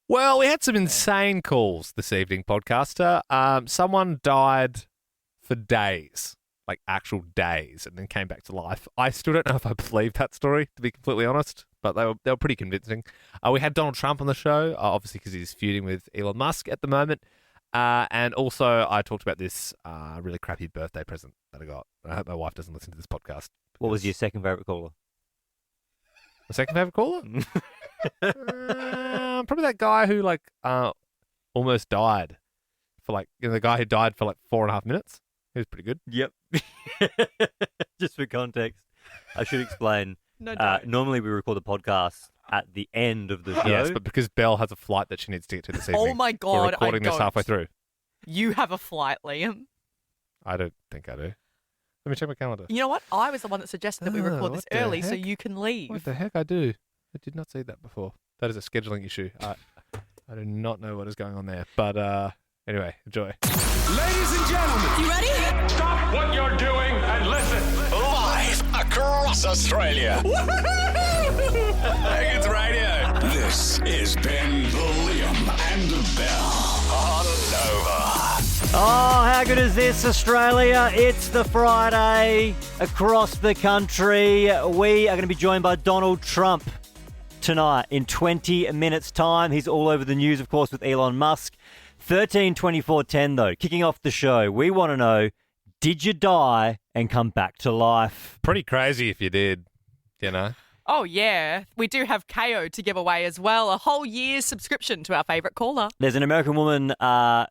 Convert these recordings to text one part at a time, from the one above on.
Well, we had some insane calls this evening, podcaster. Someone died for days, like actual days, and then came back to life. I still don't know if I believe that story, to be completely honest, but they were pretty convincing. We had Donald Trump on the show, obviously because he's feuding with Elon Musk at the moment. And also I talked about this really crappy birthday present that I got. I hope my wife doesn't listen to this podcast. What was your second favourite caller? My second favourite caller? Probably that guy who almost died for the guy who died for 4.5 minutes. He was pretty good. Yep. Just for context, I should explain. No, normally we record the podcast at the end of the show. Yes, but because Belle has a flight that she needs to get to this evening. Oh my we're God, recording this halfway through. You have a flight, Liam. I don't think I do. Let me check my calendar. You know what? I was the one that suggested that we record this what the early so heck? you can leave. What the heck? I do. I did not see that before. That is a scheduling issue. I do not know what is going on there. But anyway, enjoy. Ladies and gentlemen, You ready? stop what you're doing and listen. Live across Australia. Higgins Radio. This is Ben, Liam, and Bell on Nova. Oh, how good is this, Australia? It's the Friday across the country. We are going to be joined by Donald Trump tonight in 20 minutes' time. He's all over the news, of course, with Elon Musk. 13-24-10, though. Kicking off the show, we want to know, did you die and come back to life? Pretty crazy if you did, you know. Oh, yeah. We do have KO to give away as well. A whole year's subscription to our favourite caller. There's an American woman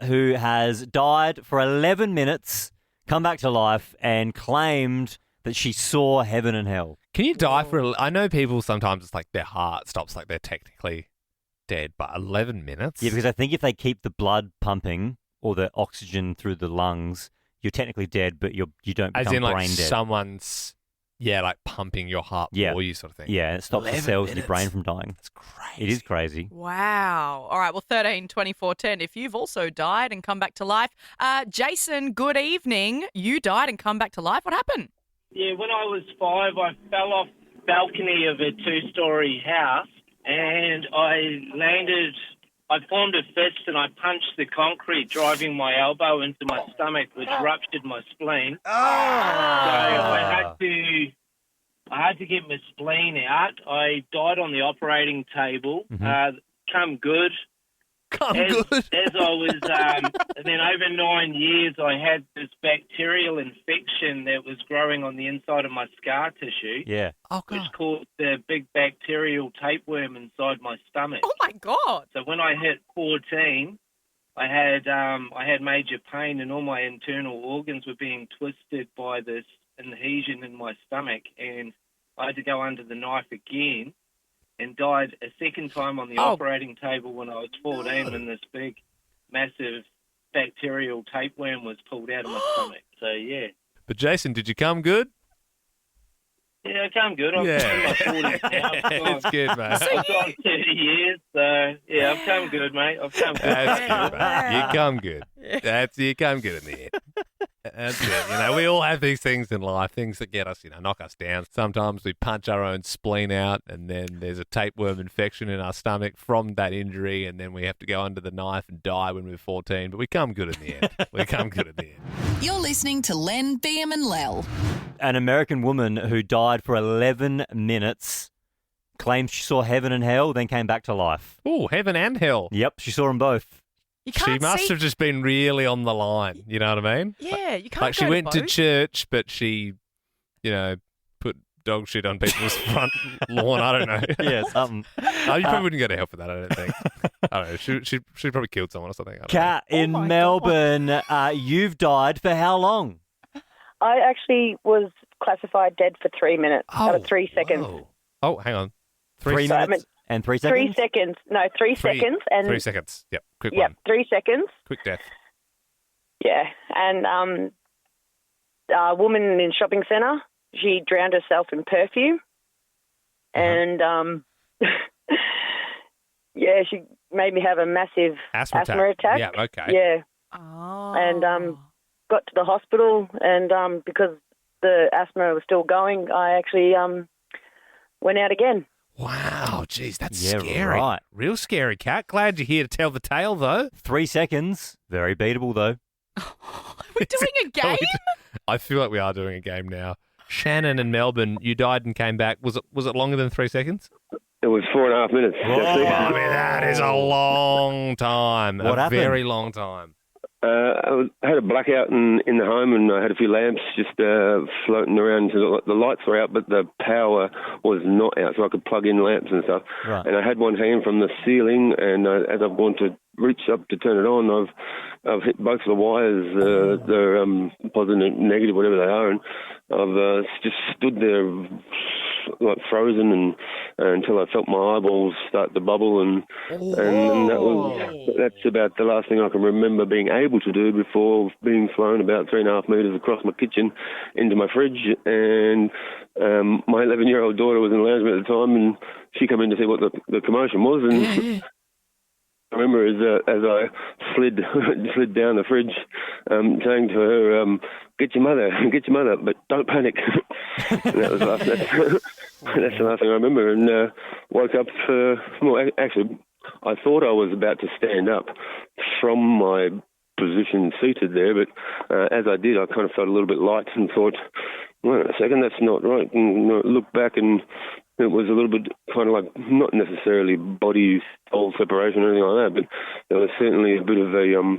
who has died for 11 minutes, come back to life, and claimed that she saw heaven and hell. Can you die for... I know people sometimes it's like their heart stops, like they're technically dead, but 11 minutes? Yeah, because I think if they keep the blood pumping or the oxygen through the lungs, you're technically dead, but you don't become as in brain like dead. someone's pumping your heart for you sort of thing. Yeah, and it stops the 11 cells in your minutes. brain from dying. That's crazy. It is crazy. Wow. All right. Well, 13-24-10. If you've also died and come back to life. Jason, good evening. You died and come back to life. What happened? Yeah, when I was 5, I fell off the balcony of a 2-story house and I formed a fist and I punched the concrete, driving my elbow into my stomach, which ruptured my spleen. So I had to get my spleen out. I died on the operating table. Come good. As I was, and then over 9 years, I had this bacterial infection that was growing on the inside of my scar tissue. Yeah. Oh, Which God. caused the big bacterial tapeworm inside my stomach. Oh, my God. So when I hit 14, I had major pain and all my internal organs were being twisted by this adhesion in my stomach, and I had to go under the knife again and died a second time on the operating table when I was 14 when this big, massive bacterial tapeworm was pulled out of my stomach. So, yeah. But Jason, did you come good? Yeah, I come good. I'm in my 40s now. It's good, mate. I've gone 30 years, so, yeah, I've come good, mate. I've come good. That's good, mate. You come good. You come good in the end. That's it. You know, we all have these things in life, things that get us, knock us down. Sometimes we punch our own spleen out, and then there's a tapeworm infection in our stomach from that injury, and then we have to go under the knife and die when we're 14. But we come good in the end. We come good in the end. You're listening to Len, Beam and Lel. An American woman who died for 11 minutes claimed she saw heaven and hell, then came back to life. Oh, heaven and hell. Yep, she saw them both. You She can't must see. have just been really on the line. You know what I mean? Yeah, you can't Like she go went to both. church, but she, put dog shit on people's front lawn. I don't know. Yeah, something. No, you probably wouldn't go to hell for that, I don't think. I don't know. She probably killed someone or something. I don't know. Kat in my Melbourne, you've died for how long? I actually was classified dead for 3 minutes. 3 seconds. Whoa. Oh, hang on. 3 So, I minutes and 3 3 seconds? seconds. No, 3 seconds. And 3 seconds. Yep. Quick Yep, one. 3 seconds. Quick death. Yeah. And a woman in a shopping centre, she drowned herself in perfume. And, yeah, she made me have a massive Asthma attack. Yeah, okay. Yeah. Oh. And got to the hospital, and because the asthma was still going, I actually went out again. Wow. Oh, geez, that's Yeah, scary. right. Real scary, Cat. Glad you're here to tell the tale, though. 3 seconds. Very beatable, though. We're doing a game? I feel like we are doing a game now. Shannon in Melbourne, you died and came back. Was it longer than 3 seconds? It was 4.5 minutes. actually. I mean, that is a long time. What happened? Very long time. I had a blackout in the home, and I had a few lamps just floating around. So the lights were out, but the power was not out, so I could plug in lamps and stuff. Right. And I had one hanging from the ceiling, and as I've gone to reach up to turn it on, I've hit both of the wires, the positive and negative, whatever they are, and I've just stood there like frozen and until I felt my eyeballs start to bubble, and that's about the last thing I can remember being able to do before being flown about 3.5 meters across my kitchen into my fridge. And my 11-year-old daughter was in the lounge at the time, and she came in to see what the commotion was, and I remember as I slid down the fridge, saying to her, get your mother, but don't panic." And that was that's the last thing I remember. And woke up, actually, I thought I was about to stand up from my position seated there, but as I did, I kind of felt a little bit light and thought, wait a second, that's not right. And looked back, and it was a little bit kind of like, not necessarily body-soul separation or anything like that, but there was certainly a bit of a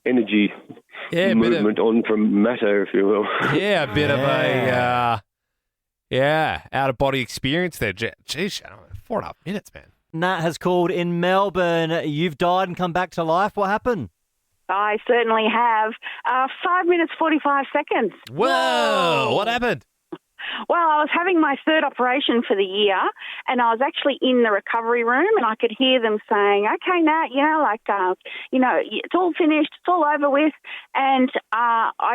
energy movement on from matter, if you will. Yeah, a bit of a out-of-body experience there. Geez, 4.5 minutes, man. Nat has called in Melbourne. You've died and come back to life. What happened? I certainly have. 5 minutes, 45 seconds. Whoa! What happened? Well, I was having my third operation for the year, and I was actually in the recovery room, and I could hear them saying, "Okay, Nat, it's all finished, it's all over with." And I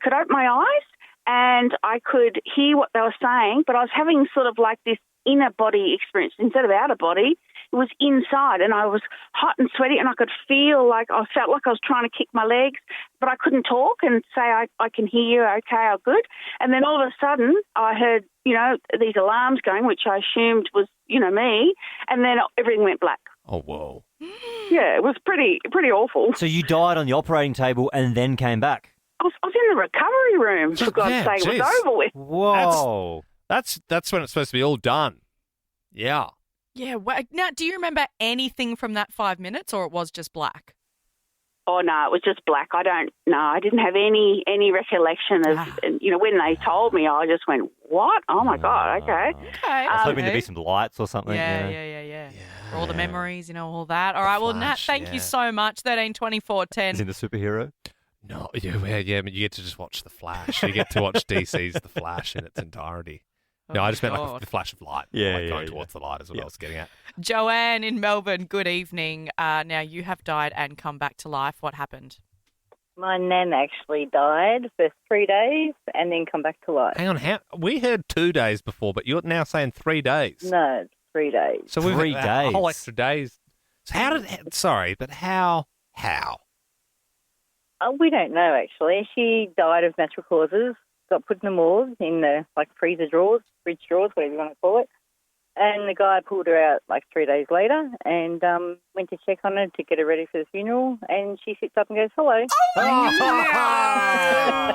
could open my eyes, and I could hear what they were saying, but I was having sort of like this inner body experience instead of outer body. It was inside, and I was hot and sweaty, and I could feel like I felt like I was trying to kick my legs, but I couldn't talk and say, I can hear you, okay, I'm good. And then all of a sudden, I heard, these alarms going, which I assumed was, me, and then everything went black. Oh, whoa. Yeah, it was pretty awful. So you died on the operating table and then came back? I was in the recovery room, for God's sake. It was over with. Whoa. That's when it's supposed to be all done. Yeah. Yeah. Now, do you remember anything from that 5 minutes, or it was just black? Oh, no, it was just black. I didn't have any recollection of, when they told me, I just went, what? Oh, my God, okay. Okay. I was hoping there'd be some lights or something. Yeah. All the memories, all that. All right, well, Nat, thank you so much. 13 24 10. Is he the superhero? No, but you get to just watch The Flash. You get to watch DC's The Flash in its entirety. No, I just meant like the flash of light. Going towards the light is what I was getting at. Joanne in Melbourne, good evening. Now, you have died and come back to life. What happened? My nan actually died for 3 days and then come back to life. Hang on, we heard 2 days before, but you're now saying 3 days. No, it's 3 days. So we've 3 had days. a whole extra days. So how? We don't know, actually. She died of natural causes, got put in the morgue in the freezer drawers, fridge drawers, whatever you want to call it. And the guy pulled her out 3 days later and went to check on her to get her ready for the funeral. And she sits up and goes, "Hello."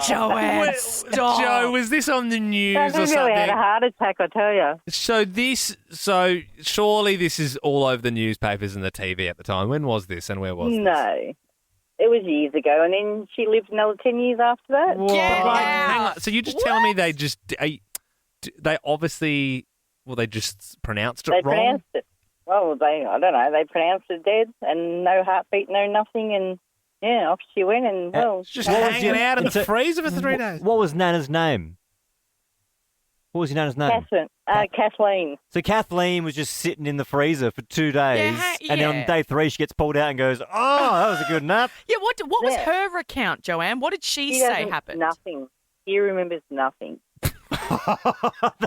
Joanne, stop. Joe, was this on the news or She something? really had a heart attack, I tell you. So surely this is all over the newspapers and the TV at the time. When was this and where was this? No. It was years ago, and then she lived another 10 years after that. Hang on. So you're just telling me they just pronounced it They wrong? pronounced it. Well, I don't know. They pronounced it dead and no heartbeat, no nothing, and off she went. And just hanging out in the freezer for 3 days. What was Nana's name? What was your Nana's name? Kathleen. So Kathleen was just sitting in the freezer for 2 days, and then on day 3 she gets pulled out and goes, "Oh, that was a good nap." Yeah, what was her account, Joanne? What did she say happened? Nothing. He remembers nothing.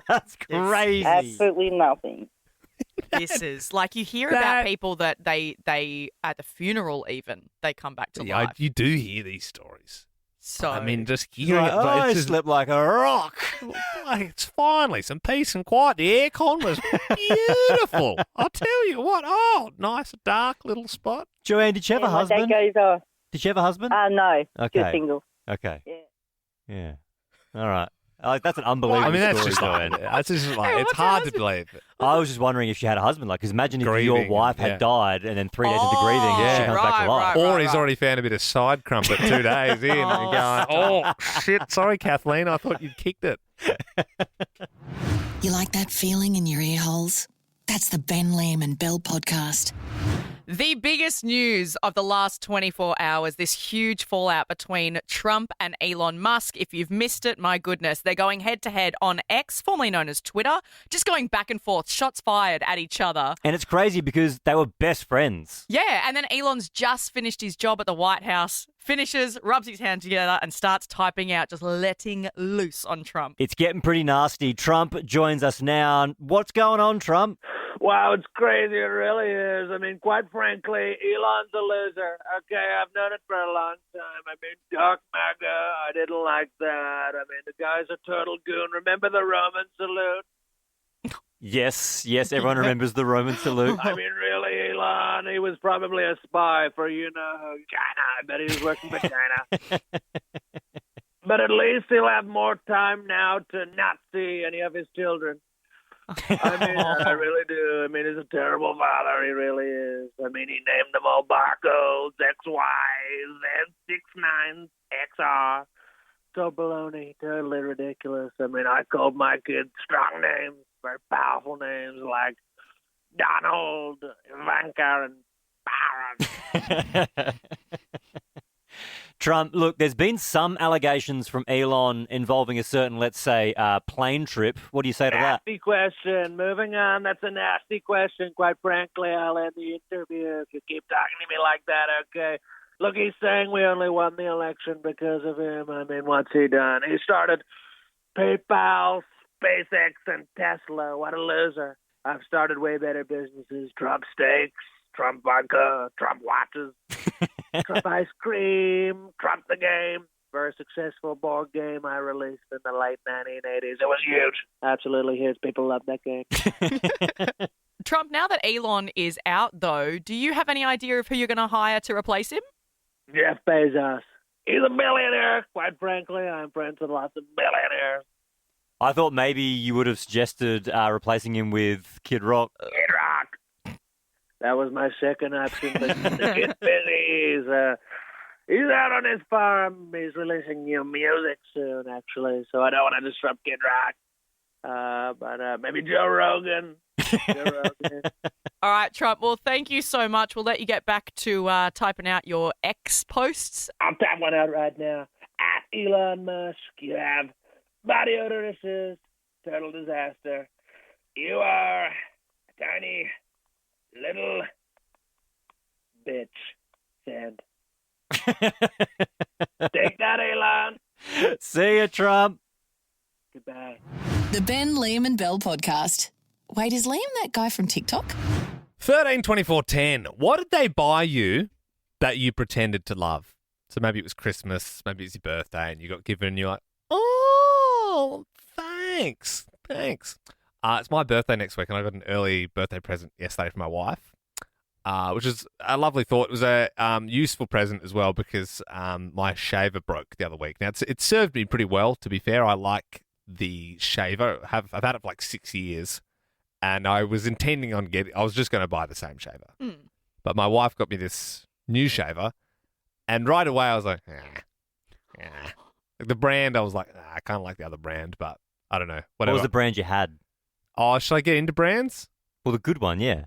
That's crazy. Absolutely nothing. This is you hear about people that they at the funeral even they come back to life. You do hear these stories. So I mean, just She's hearing like, it, but I it's just, slept like a rock. like, it's finally some peace and quiet. The aircon was beautiful. I'll tell you what. Oh, nice dark little spot. Joanne, did you have a My husband? dad goes, oh, Did you have a husband? no, Okay. just single. Okay. Yeah. Yeah. All right. That's an unbelievable I mean, that's story, just Joanne. like, that's just like Hey, it's what's her hard to husband? believe. I was just wondering if she had a husband. Like, because imagine if your Grieving, wife had yeah. died and then 3 days into grieving, Yeah. she comes back to life. Right, Or he's already found a bit of side crumpet 2 days in and going, oh, shit, sorry, Kathleen, I thought you'd kicked it. You like that feeling in your ear holes? That's the Ben, Liam and Bell podcast. The biggest news of the last 24 hours, this huge fallout between Trump and Elon Musk. If you've missed it, my goodness, they're going head to head on X, formerly known as Twitter, just going back and forth, shots fired at each other. And it's crazy because they were best friends. Yeah, and then Elon's just finished his job at the White House, finishes, rubs his hands together and starts typing out, just letting loose on Trump. It's getting pretty nasty. Trump joins us now. What's going on, Trump? Wow, it's crazy. It really is. I mean, quite frankly, Elon's a loser. Okay, I've known it for a long time. I mean, Dark MAGA, I didn't like that. I mean, the guy's a total goon. Remember the Roman salute? Yes, everyone remembers the Roman salute. I mean, really, Elon, he was probably a spy for, China. I bet he was working for China. But at least he'll have more time now to not see any of his children. I mean, I really do. I mean, he's a terrible father. He really is. I mean, he named them all barcodes, XYs, Z69s, XR. So baloney, totally ridiculous. I mean, I called my kids strong names, very powerful names like Donald, Ivanka, and Barron. Trump, look, there's been some allegations from Elon involving a certain, let's say, plane trip. What do you say to that? Nasty question. Moving on. That's a nasty question. Quite frankly, I'll end the interview if you keep talking to me like that, okay? Look, he's saying we only won the election because of him. I mean, what's he done? He started PayPal, SpaceX, and Tesla. What a loser. I've started way better businesses. Trump steaks, Trump vodka, Trump watches, Trump ice cream, Trump the game. Very successful board game I released in the late 1980s. It was huge. Absolutely huge. People love that game. Trump, now that Elon is out, though, do you have any idea of who you're going to hire to replace him? Jeff Bezos. He's a millionaire. Quite frankly, I'm friends with lots of millionaires. I thought maybe you would have suggested replacing him with Kid Rock. Kid Rock. That was my second option, but the kid's busy. He's out on his farm. He's releasing new music soon, actually, so I don't want to disrupt Kid Rock. But maybe Joe Rogan. All right, Trump. Well, thank you so much. We'll let you get back to typing out your X posts. I'll tap one out right now. At Elon Musk, you have body odor assist, total disaster. You are a tiny little bitch. Sand. Take that, Elon. See you, Trump. Goodbye. The Ben, Liam and Bell podcast. Wait, is Liam that guy from TikTok? 13, 24, 10. What did they buy you that you pretended to love? So maybe it was Christmas, maybe it's your birthday, and you got given and you're like, oh, thanks. It's my birthday next week, and I got an early birthday present yesterday from my wife, which is a lovely thought. It was a useful present as well because my shaver broke the other week. Now, it served me pretty well, to be fair. I like the shaver. I've had it for like 6 years. And I was intending on I was just going to buy the same shaver. But my wife got me this new shaver. And right away I was like, Like the brand, I was like, I kind of like the other brand, but I don't know. What was the brand you had? Oh, should I get into brands? Well, the good one, yeah.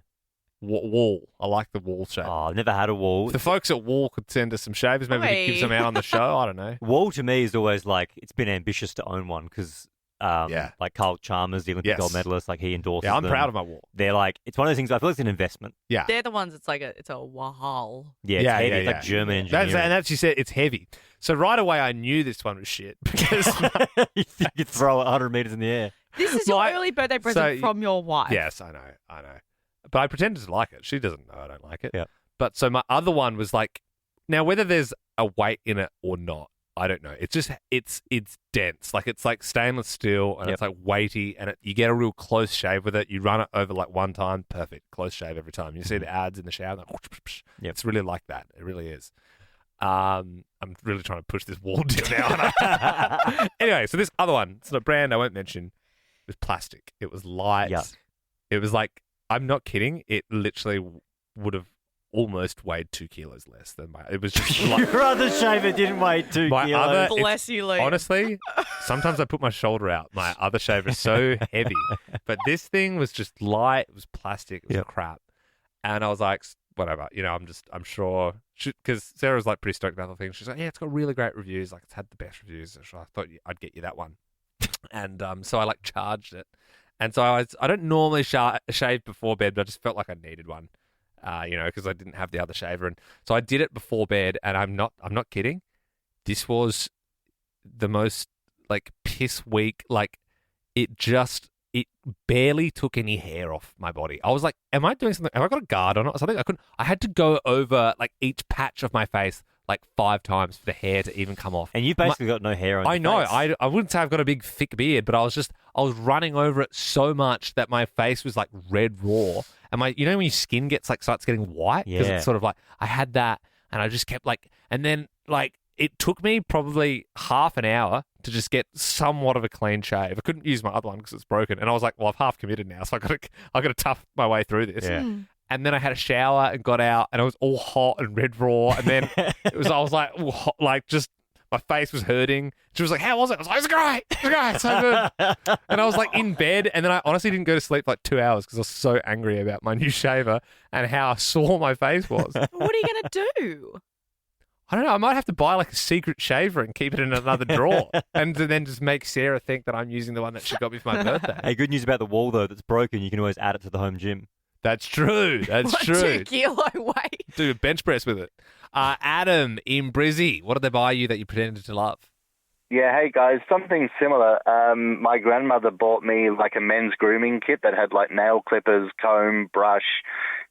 Wall. I like the Wall shaver. Oh, I've never had a Wall. If the folks at Wall could send us some shavers, maybe we could give some out on the show. I don't know. Wall to me is always like, it's been ambitious to own one because like Carl Chalmers, the Olympic gold medalist, like he endorses them. Yeah, I'm proud of my Wall. They're like, it's one of those things, I feel like it's an investment. Yeah. They're the ones, it's a wahal. Yeah, it's heavy. It's like German engineering. And that's, you said, it's heavy. So right away I knew this one was shit because you think you'd throw it 100 meters in the air. This is your early birthday present from your wife. Yes, I know. But I pretended to like it. She doesn't know I don't like it. Yeah. But so my other one was like, now whether there's a weight in it or not, I don't know. It's just it's dense. Like it's like stainless steel and it's like weighty, and you get a real close shave with it. You run it over like one time, perfect, close shave every time. You see the ads in the shower. Like, it's really like that. It really is. I'm really trying to push this wall down now. Anyway, so this other one, it's a brand I won't mention. It was plastic. It was light. Yuck. It was like, I'm not kidding. It literally would have almost weighed 2 kilos less than my. It was just like, Your other shaver didn't weigh 2 kilos. Bless you, Lee. Honestly, sometimes I put my shoulder out. My other shaver is so heavy, but this thing was just light. It was plastic. It was crap, and I was like, whatever. I'm sure because Sarah was like pretty stoked about the thing. She's like, yeah, it's got really great reviews. Like it's had the best reviews. So I thought I'd get you that one, and so I like charged it, and so I don't normally shave before bed, but I just felt like I needed one. Because I didn't have the other shaver, and so I did it before bed. And I'm not kidding. This was the most like piss weak. Like it barely took any hair off my body. I was like, am I doing something? Have I got a guard on it or something? I couldn't. I had to go over like each patch of my face like 5 times for the hair to even come off. And you've basically got no hair on your I know. face. I wouldn't say I've got a big thick beard, but I was running over it so much that my face was like red raw. And when your skin starts getting white? Because it's sort of like, I had that and I just kept like, and then like, it took me probably half an hour to just get somewhat of a clean shave. I couldn't use my other one because it's broken. And I was like, well, I've half committed now. So I got to tough my way through this. Yeah. And then I had a shower and got out and it was all hot and red raw. And then I was like, ooh, hot, like just my face was hurting. She was like, how was it? I was like, it's great. It's great. It's so good. And I was like in bed. And then I honestly didn't go to sleep for like 2 hours because I was so angry about my new shaver and how sore my face was. What are you going to do? I don't know. I might have to buy like a secret shaver and keep it in another drawer and then just make Sarah think that I'm using the one that she got me for my birthday. Hey, good news about the wall, though, that's broken. You can always add it to the home gym. That's true. That's What, true. 2 kilo weight? Do a bench press with it. Adam in Brizzy, what did they buy you that you pretended to love? Yeah, hey guys, something similar. My grandmother bought me like a men's grooming kit that had like nail clippers, comb, brush,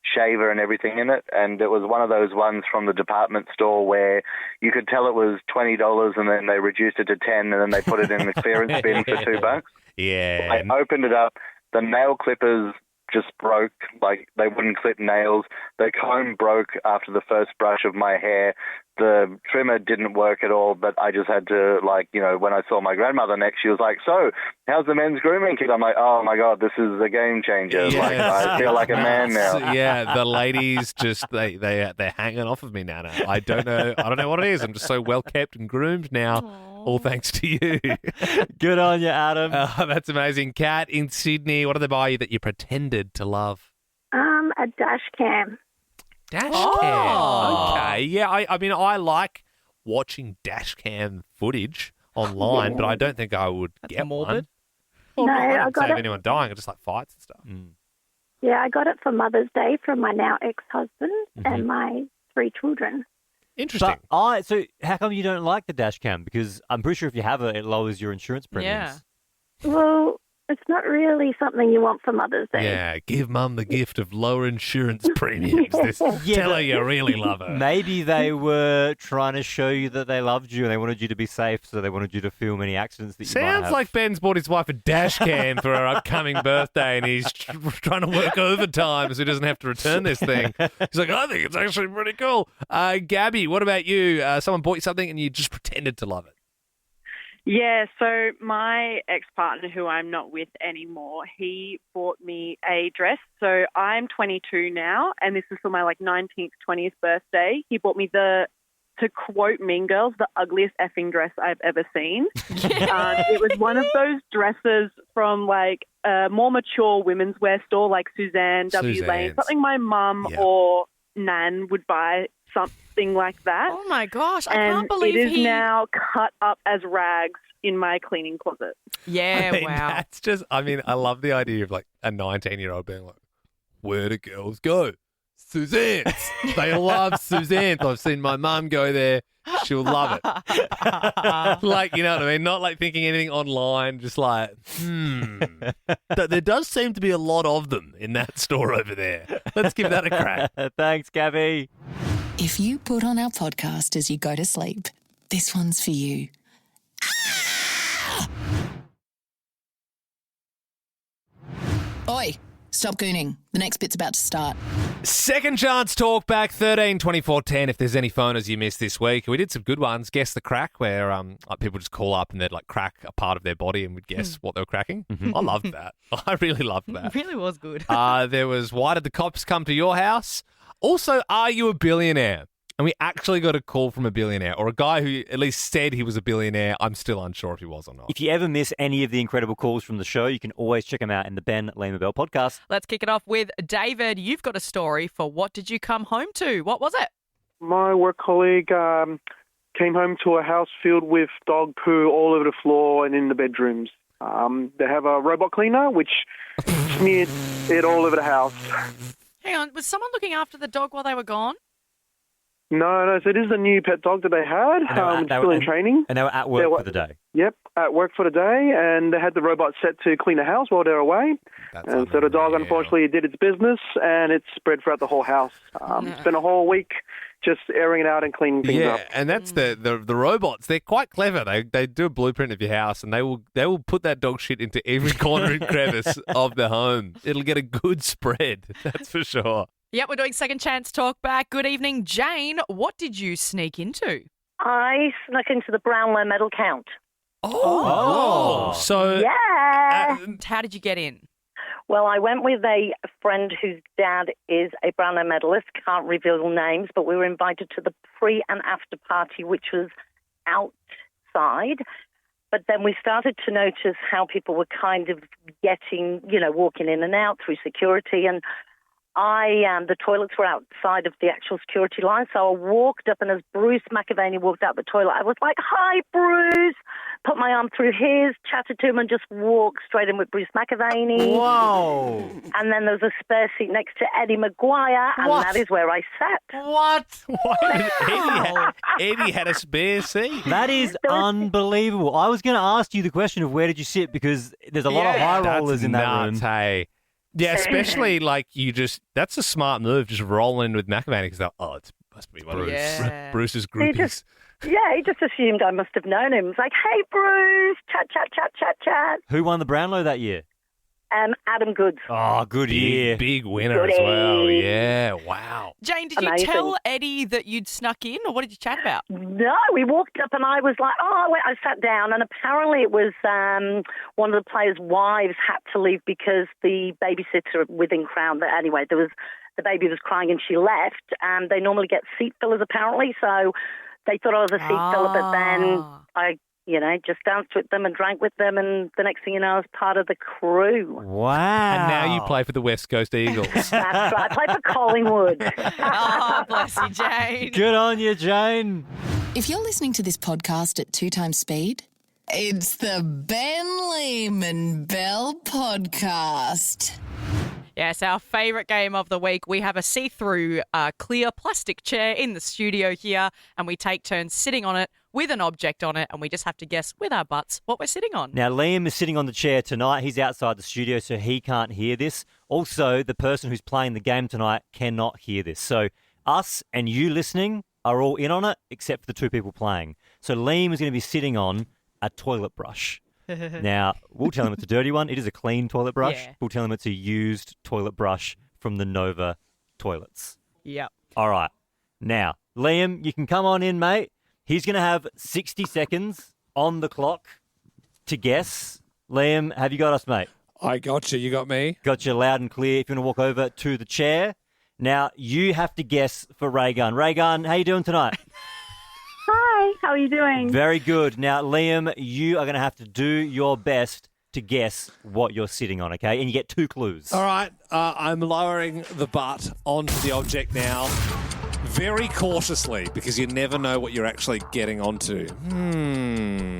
shaver and everything in it. And it was one of those ones from the department store where you could tell it was $20 and then they reduced it to 10 and then they put it in the clearance bin for $2. Yeah. I opened it up. The nail clippers just broke, like they wouldn't clip nails. The comb broke after the first brush of my hair. The trimmer didn't work at all, but I just had to, when I saw my grandmother next, she was like, so, how's the men's grooming kit? I'm like, oh my God, this is a game changer. Yes. Like, I feel like a man now. Yeah, the ladies just, they're hanging off of me now. I don't know what it is. I'm just so well kept and groomed now. Aww. All thanks to you. Good on you, Adam. That's amazing. Kat in Sydney, what did they buy you that you pretended to love? A dash cam. Dash cam. Okay. Yeah, I mean, I like watching dash cam footage online, but I don't think I would get morbid. one. No, I I don't got save it. anyone dying. I just like fights and stuff. Yeah, I got it for Mother's Day from my now ex-husband and my 3 children. Interesting. So how come you don't like the dash cam? Because I'm pretty sure if you have it, it lowers your insurance premiums. Yeah. Well, it's not really something you want for Mother's Day. Yeah, give Mum the gift of lower insurance premiums. Tell her you really love her. Maybe they were trying to show you that they loved you and they wanted you to be safe, so they wanted you to film any accidents that you might have. Sounds like Ben's bought his wife a dash cam for her upcoming birthday and he's trying to work overtime so he doesn't have to return this thing. He's like, I think it's actually pretty cool. Gabby, what about you? Someone bought you something and you just pretended to love it. Yeah, so my ex-partner, who I'm not with anymore, he bought me a dress. So I'm 22 now, and this is for my 19th, 20th birthday. He bought me to quote Mean Girls, the ugliest effing dress I've ever seen. It was one of those dresses from a more mature women's wear store like Suzanne, W. Lane, something my mum or Nan would buy. Something like that. Oh my gosh, I can't believe it is now cut up as rags in my cleaning closet. Yeah, wow. That's just, I love the idea of a 19-year-old being like, where do girls go? Suzanne's. They love Suzanne's. I've seen my mum go there. She'll love it. You know what I mean? Not thinking anything online, just there does seem to be a lot of them in that store over there. Let's give that a crack. Thanks, Gabby. If you put on our podcast as you go to sleep, this one's for you. Oi, stop gooning. The next bit's about to start. Second chance talkback 13 24 10. If there's any phoners you missed this week, we did some good ones. Guess the crack, where like people just call up and they'd like crack a part of their body and would guess what they were cracking. I loved that. I really loved that. It really was good. There was why did the cops come to your house? Also, are you a billionaire? And we actually got a call from a billionaire, or a guy who at least said he was a billionaire. I'm still unsure if he was or not. If you ever miss any of the incredible calls from the show, you can always check them out in the Ben, Liam and Bell podcast. Let's kick it off with David. You've got a story for What Did You Come Home To? What was it? My work colleague came home to a house filled with dog poo all over the floor and in the bedrooms. They have a robot cleaner, which smeared it all over the house. Hang on, was someone looking after the dog while they were gone? No, so it is a new pet dog that they had, still in training. And they were at work for the day. Yep, at work for the day, and they had the robot set to clean the house while they're away. And so the dog, unfortunately, did its business, and it spread throughout the whole house. Spent a whole week just airing it out and cleaning things up. Yeah, and that's the robots. They're quite clever. They do a blueprint of your house, and they will put that dog shit into every corner and crevice of the home. It'll get a good spread, that's for sure. Yep, we're doing second chance talk back. Good evening, Jane. What did you sneak into? I snuck into the Brownlow medal count. So Yeah. How did you get in? Well, I went with a friend whose dad is a Brownlow medalist. Can't reveal names, but we were invited to the pre and after party, which was outside. But then we started to notice how people were kind of getting, walking in and out through security. And the toilets were outside of the actual security line, so I walked up, and as Bruce McAvaney walked out the toilet, I was like, "Hi, Bruce!" Put my arm through his, chatted to him, and just walked straight in with Bruce McAvaney. Whoa! And then there was a spare seat next to Eddie Maguire, and that is where I sat. What? Eddie had a spare seat. That is unbelievable. I was going to ask you the question of where did you sit, because there's a lot of high rollers in that room. Hey. Yeah, especially that's a smart move, just rolling in with McAvaney, because it must be one of Bruce's groupies. He just assumed I must have known him. He was like, "Hey, Bruce, chat. Who won the Brownlow that year? Adam Goods. Oh, good year. Big winner as well. Yeah, wow. Jane, did you tell Eddie that you'd snuck in, or what did you chat about? No, we walked up and I was like, I sat down, and apparently it was one of the players' wives had to leave because the babysitter within Crown, anyway, the baby was crying and she left, and they normally get seat fillers apparently, so they thought I was a seat filler, but then I just danced with them and drank with them, and the next thing you know, I was part of the crew. Wow. And now you play for the West Coast Eagles. That's right. I play for Collingwood. Bless you, Jane. Good on you, Jane. If you're listening to this podcast at 2 times speed, it's the Ben, Liam and Bell podcast. Yes, our favourite game of the week. We have a see-through clear plastic chair in the studio here, and we take turns sitting on it with an object on it, and we just have to guess with our butts what we're sitting on. Now, Liam is sitting on the chair tonight. He's outside the studio, so he can't hear this. Also, the person who's playing the game tonight cannot hear this. So us and you listening are all in on it, except for the two people playing. So Liam is going to be sitting on a toilet brush. Now, we'll tell him it's a dirty one. It is a clean toilet brush. Yeah. We'll tell him it's a used toilet brush from the Nova toilets. Yep. All right. Now, Liam, you can come on in, mate. He's going to have 60 seconds on the clock to guess. Liam, have you got us, mate? I got you. You got me? Got you loud and clear. If you want to walk over to the chair. Now, you have to guess for Raygun. Raygun, how you doing tonight? Hi, how are you doing? Very good. Now, Liam, you are going to have to do your best to guess what you're sitting on, okay? And you get 2 clues. All right. I'm lowering the butt onto the object now, very cautiously, because you never know what you're actually getting onto.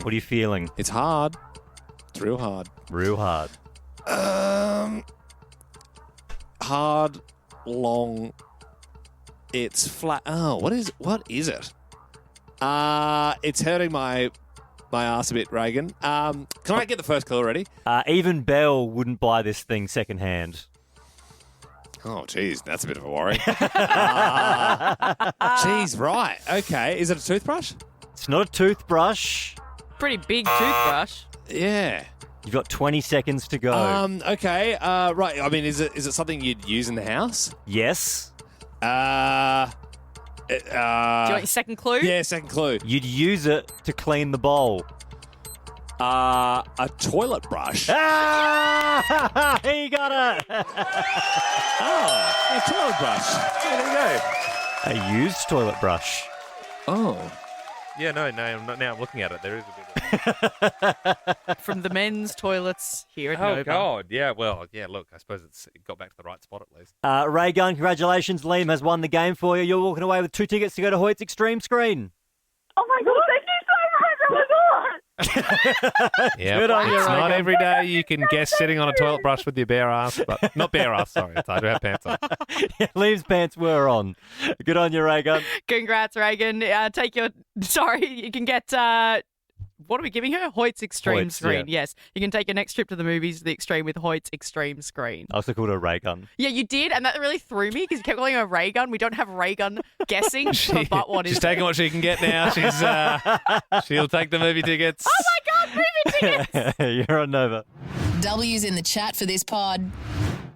What are you feeling? It's hard. It's real hard. Real hard. Hard, long. It's flat. Oh, what is it? It's hurting my ass a bit, Reagan. Can I get the first clue already? Even Bell wouldn't buy this thing secondhand. Oh, geez, that's a bit of a worry. Geez, right. Okay. Is it a toothbrush? It's not a toothbrush. Pretty big toothbrush. Yeah. You've got 20 seconds to go. Okay. Right. I mean, is it something you'd use in the house? Yes. Do you want your second clue? Yeah, second clue. You'd use it to clean the bowl. A toilet brush. Ah! He got it. A toilet brush. There you go. A used toilet brush. Oh. Yeah, no, now I'm looking at it. There is a bit of From the men's toilets here at Oh, Nova. God. Yeah, well, yeah, look, I suppose it got back to the right spot at least. Ray Gunn, congratulations. Liam has won the game for you. You're walking away with 2 tickets to go to Hoyt's Extreme Screen. Oh my God, thank you so much. Oh my God. Yeah, Good on you, it's Ray not Gunn. every day you can guess sitting on a toilet brush with your bare ass, but not bare ass, sorry. I do have pants on. Yeah, Liam's pants were on. Good on you, Ray Gunn. Congrats, Reagan. You can get, what are we giving her? Hoyt's Extreme Hoyt's, Screen. yeah. Yes. You can take your next trip to the movies to the Extreme with Hoyt's Extreme Screen. I also called her Ray Gun. Yeah, you did, and that really threw me because you kept calling her Ray Gun. We don't have Ray Gun guessing, but what is She's taking what she can get now. She'll take the movie tickets. Oh my God, movie tickets! You're on Nova. W's in the chat for this pod.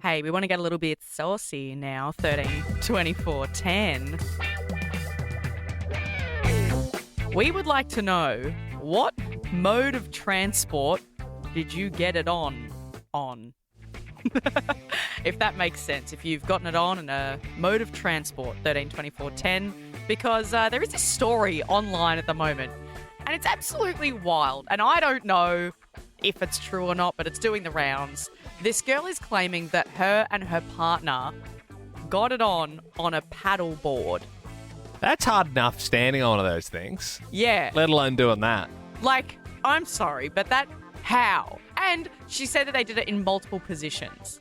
Hey, we want to get a little bit saucy now. 13, 24, 10. We would like to know, what mode of transport did you get it on? If that makes sense. If you've gotten it on in a mode of transport, 13, 24, 10. Because there is a story online at the moment, and it's absolutely wild. And I don't know if it's true or not, but it's doing the rounds. This girl is claiming that her and her partner got it on a paddle board. That's hard enough standing on one of those things. Yeah. Let alone doing that. Like, I'm sorry, but how? And she said that they did it in multiple positions.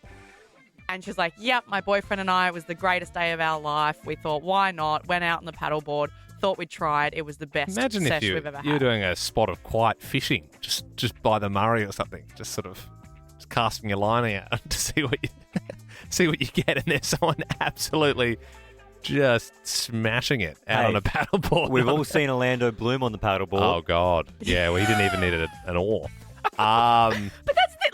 And she's like, yep, my boyfriend and I, it was the greatest day of our life. We thought, why not? Went out on the paddleboard, thought we tried. It was the best Imagine if session we've ever you're had. doing a spot of quiet fishing, just by the Murray or something, just sort of just casting your line out to see what you get, and there's someone absolutely just smashing it out on a paddleboard. We've all seen Orlando Bloom on the paddleboard. Oh God, yeah. Well, he didn't even need an oar. But that's it,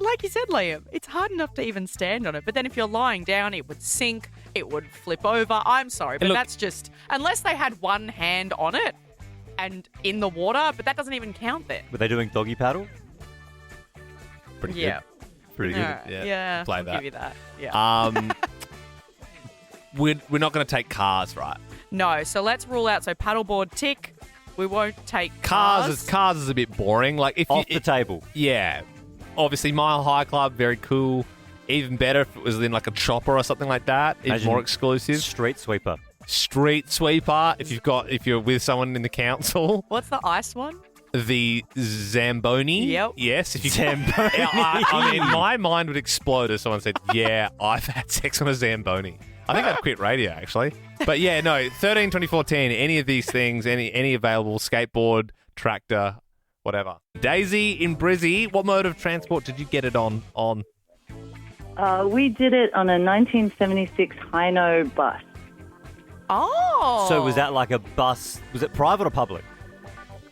like you said, Liam, it's hard enough to even stand on it. But then if you're lying down, it would sink, it would flip over. I'm sorry, but that's just, unless they had one hand on it and in the water, but that doesn't even count then. Were they doing doggy paddle? Pretty Yeah. good. Pretty good. All right. Yeah, Play I'll that. give you that. Yeah. We're not going to take cars, right? No, so let's rule out. So paddleboard tick. We won't take Cars is a bit boring. Like if Off the table. Yeah. Obviously, Mile High Club, very cool. Even better if it was in like a chopper or something like that. It's Imagine more exclusive. Street sweeper. Street sweeper. If you're with someone in the council. What's the ice one? The Zamboni. Yep. Yes. If you Zamboni. I mean, my mind would explode if someone said, "Yeah, I've had sex on a Zamboni." I think I'd quit radio, actually. But yeah, no, 13, 24, 10, any of these things, any available, skateboard, tractor, whatever. Daisy in Brizzy, what mode of transport did you get it on? We did it on a 1976 Hino bus. Oh. So was that like a bus? Was it private or public?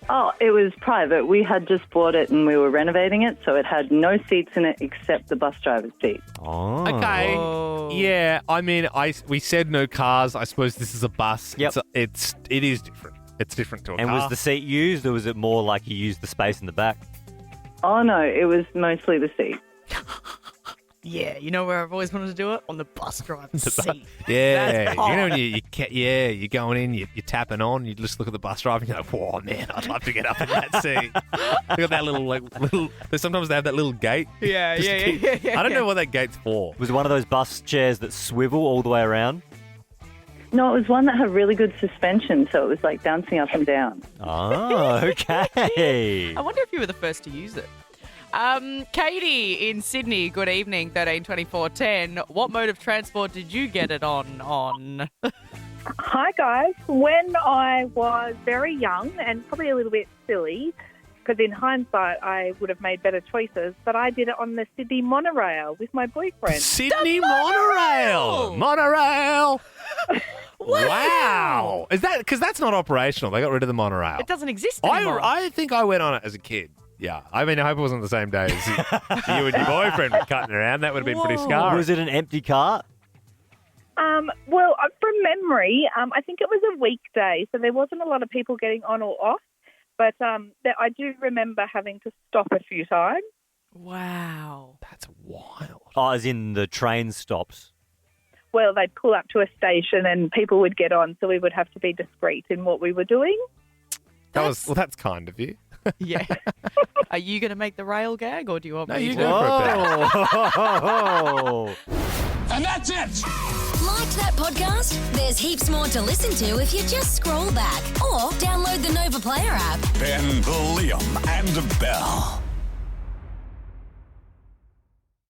Oh, it was private. We had just bought it and we were renovating it, so it had no seats in it except the bus driver's seat. Oh. Okay. Yeah, I mean, we said no cars. I suppose this is a bus. Yep. It is different. It's different to a And car. was the seat used, or was it more like you used the space in the back? Oh, no, it was mostly the seat. Yeah, you know where I've always wanted to do it? On the bus driver's seat. Yeah, That's you know hot. when you're going in, you're tapping on, you just look at the bus driver and you're like, whoa, man, I'd love to get up in that seat. Look at that little, sometimes they have that little gate. Yeah, Just yeah, to keep- yeah, yeah, I don't yeah. know what that gate's for. Was it one of those bus chairs that swivel all the way around? No, it was one that had really good suspension, so it was like bouncing up and down. Oh, okay. I wonder if you were the first to use it. Katie in Sydney, good evening, 13, 24, 10. What mode of transport did you get it on? Hi, guys. When I was very young and probably a little bit silly, because in hindsight I would have made better choices, but I did it on the Sydney monorail with my boyfriend. Sydney monorail! Monorail! Wow! Is that because that's not operational? They got rid of the monorail. It doesn't exist anymore. I think I went on it as a kid. Yeah. I mean, I hope it wasn't the same day as you and your boyfriend were cutting around. That would have been pretty scarring. Was it an empty cart? Well, from memory, I think it was a weekday, so there wasn't a lot of people getting on or off. But I do remember having to stop a few times. Wow. That's wild. Oh, as in the train stops. Well, they'd pull up to a station and people would get on, so we would have to be discreet in what we were doing. That's kind of you. Yeah. Are you going to make the rail gag, or do you want me you to? go for it, And that's it. Liked that podcast? There's heaps more to listen to if you just scroll back or download the Nova Player app. Ben, Liam, and Bell.